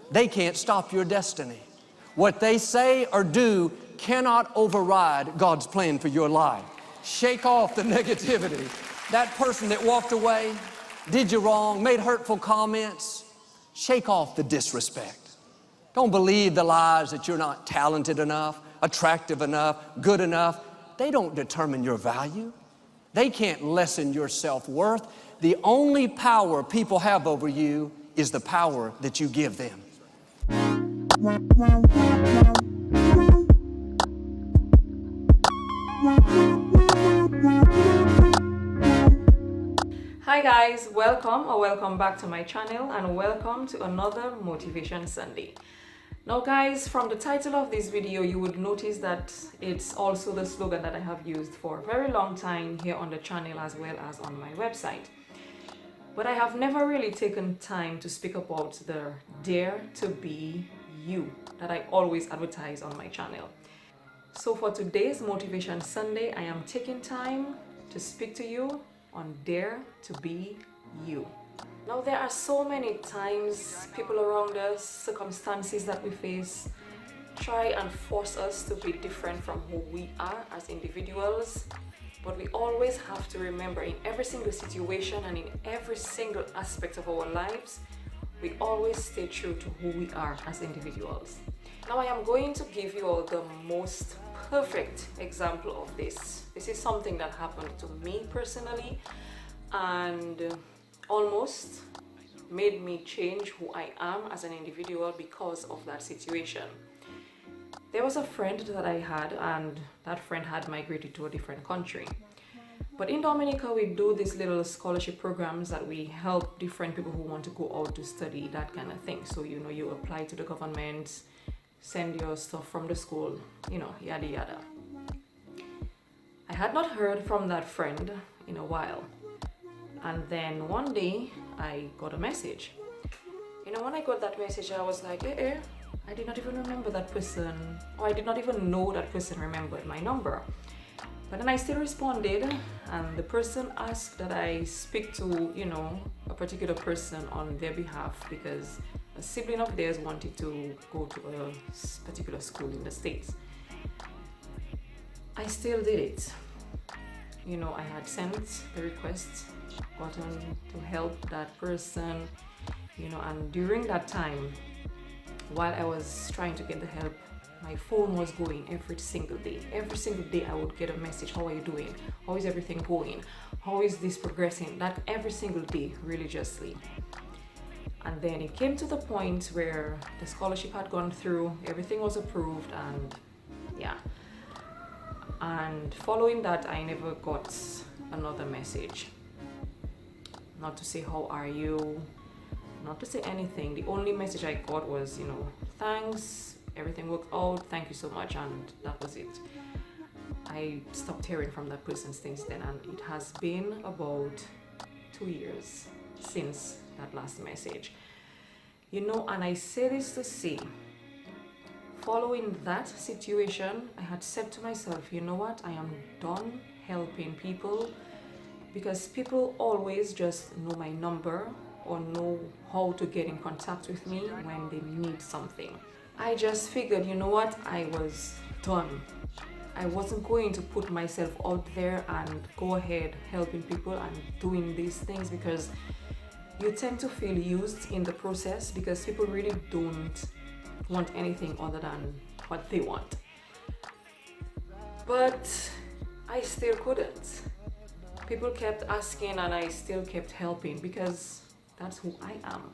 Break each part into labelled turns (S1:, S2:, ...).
S1: they can't stop your destiny. What they say or do cannot override God's plan for your life. Shake off the negativity. That person that walked away, did you wrong, made hurtful comments, shake off the disrespect. Don't believe the lies that you're not talented enough, attractive enough, good enough. They don't determine your value. They can't lessen your self-worth. The only power people have over you is the power that you give them.
S2: Hi guys, welcome back to my channel and welcome to another Motivation Sunday. Now guys, from the title of this video you would notice that it's also the slogan that I have used for a very long time here on the channel as well as on my website. But I have never really taken time to speak about the Dare to Be You that I always advertise on my channel. So for today's Motivation Sunday, I am taking time to speak to you on Dare to Be You. Now there are so many times people around us, circumstances that we face, try and force us to be different from who we are as individuals. But we always have to remember, in every single situation and in every single aspect of our lives, we always stay true to who we are as individuals. Now I am going to give you all the most perfect example of this. This is something that happened to me personally and almost made me change who I am as an individual because of that situation. There was a friend that I had, and that friend had migrated to a different country. But in Dominica, we do these little scholarship programs that we help different people who want to go out to study, that kind of thing. So, you know, you apply to the government, send your stuff from the school, you know, yada yada. I had not heard from that friend in a while. And then one day I got a message. You know, when I got that message, I was like, I did not even remember that person, or I did not even know that person remembered my number. But then I still responded, and the person asked that I speak to, you know, a particular person on their behalf because a sibling of theirs wanted to go to a particular school in the States. I still did it. You know, I had sent the request button to help that person, you know, and during that time, while I was trying to get the help, my phone was going every single day. Every single day I would get a message, how are you doing? How is everything going? How is this progressing? That every single day, religiously. And then it came to the point where the scholarship had gone through, everything was approved, and yeah. And following that, I never got another message. Not to say, how are you? Not to say anything. The only message I got was, you know, thanks, everything worked out, thank you so much, and that was it. I stopped hearing from that person since then, and it has been about 2 years since that last message. You know, and I say this to say, following that situation, I had said to myself, you know what, I am done helping people because people always just know my number or know how to get in contact with me when they need something. I just figured, you know what, I was done. I wasn't going to put myself out there and go ahead helping people and doing these things because you tend to feel used in the process because people really don't want anything other than what they want. But I still couldn't. People kept asking and I still kept helping because that's who I am.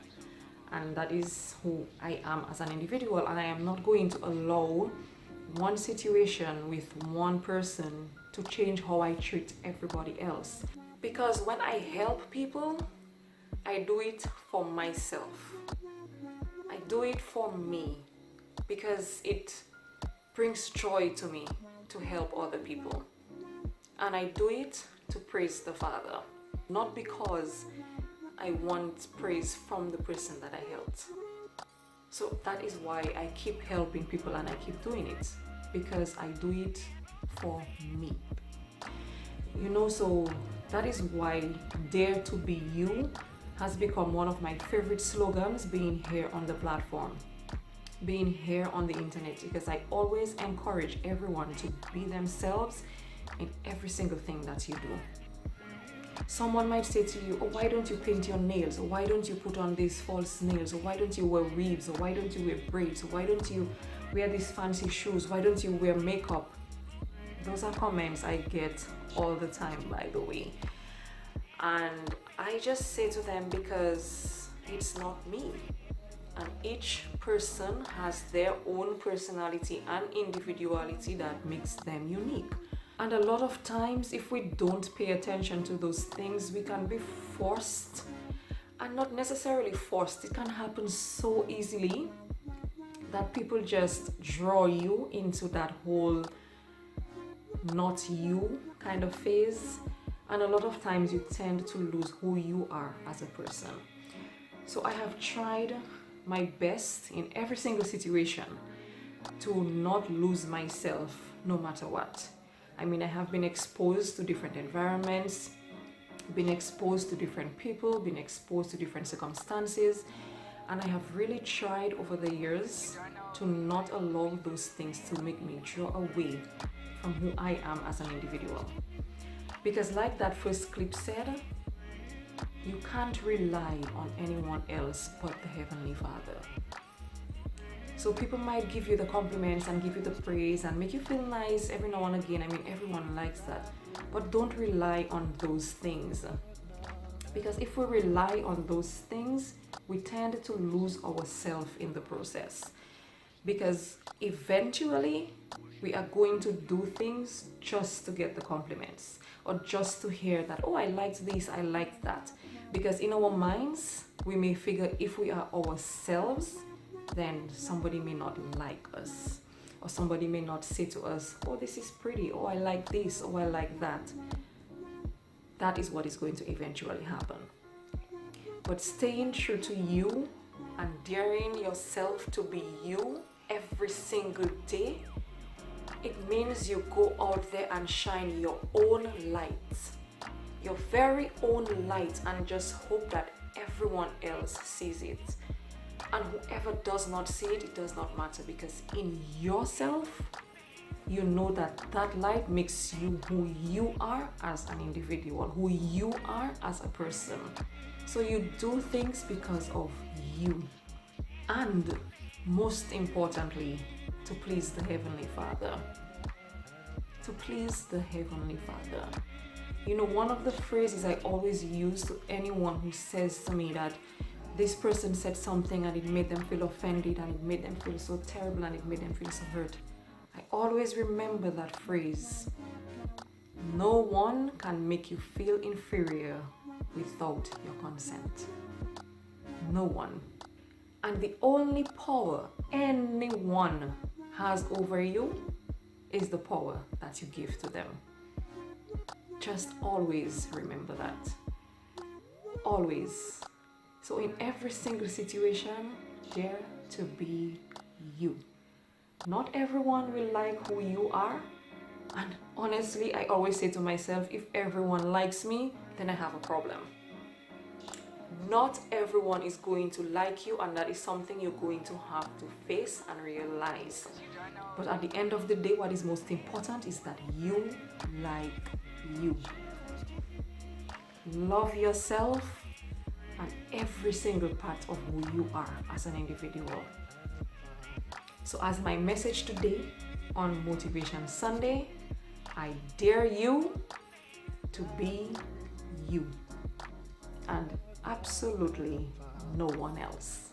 S2: And that is who I am as an individual, and I am not going to allow one situation with one person to change how I treat everybody else. Because when I help people, I do it for myself. I do it for me because it brings joy to me to help other people. And I do it to praise the Father, not because I want praise from the person that I helped. So that is why I keep helping people and I keep doing it, because I do it for me. You know, so that is why Dare to Be You has become one of my favorite slogans being here on the platform, being here on the internet, because I always encourage everyone to be themselves in every single thing that you do. Someone might say to you, oh, why don't you paint your nails? Or why don't you put on these false nails? Or why don't you wear weaves? Or why don't you wear braids? Or why don't you wear these fancy shoes? Why don't you wear makeup? Those are comments I get all the time, by the way. And I just say to them, because it's not me. And each person has their own personality and individuality that makes them unique. And a lot of times, if we don't pay attention to those things, we can be forced, and not necessarily forced. It can happen so easily that people just draw you into that whole not you kind of phase. And a lot of times you tend to lose who you are as a person. So I have tried my best in every single situation to not lose myself no matter what. I mean, I have been exposed to different environments, been exposed to different people, been exposed to different circumstances, and I have really tried over the years to not allow those things to make me draw away from who I am as an individual. Because like that first clip said, you can't rely on anyone else but the Heavenly Father. So people might give you the compliments and give you the praise and make you feel nice every now and again. I mean, everyone likes that. But don't rely on those things. Because if we rely on those things, we tend to lose ourselves in the process. Because eventually, we are going to do things just to get the compliments. Or just to hear that, oh, I liked this, I liked that. Because in our minds, we may figure if we are ourselves, then somebody may not like us, or somebody may not say to us, oh, this is pretty, oh, I like this, oh, I like that. That is what is going to eventually happen. But staying true to you and daring yourself to be you every single day, it means you go out there and shine your own light, your very own light, and just hope that everyone else sees it. And whoever does not see it, it does not matter, because in yourself, you know that that light makes you who you are as an individual, who you are as a person. So you do things because of you. And most importantly, to please the Heavenly Father. To please the Heavenly Father. You know, one of the phrases I always use to anyone who says to me that this person said something and it made them feel offended and it made them feel so terrible and it made them feel so hurt, I always remember that phrase. No one can make you feel inferior without your consent. No one. And the only power anyone has over you is the power that you give to them. Just always remember that. Always. So in every single situation, dare to be you. Not everyone will like who you are. And honestly, I always say to myself, if everyone likes me, then I have a problem. Not everyone is going to like you, and that is something you're going to have to face and realize. But at the end of the day, what is most important is that you like you. Love yourself and every single part of who you are as an individual. So as my message today on Motivation Sunday, I dare you to be you and absolutely no one else.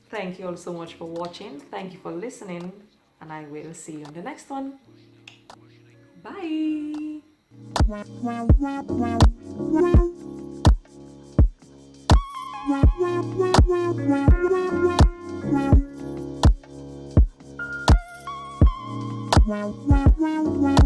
S2: Thank you all so much for watching. Thank you for listening, and I will see you in the next one. Bye.
S3: Wow.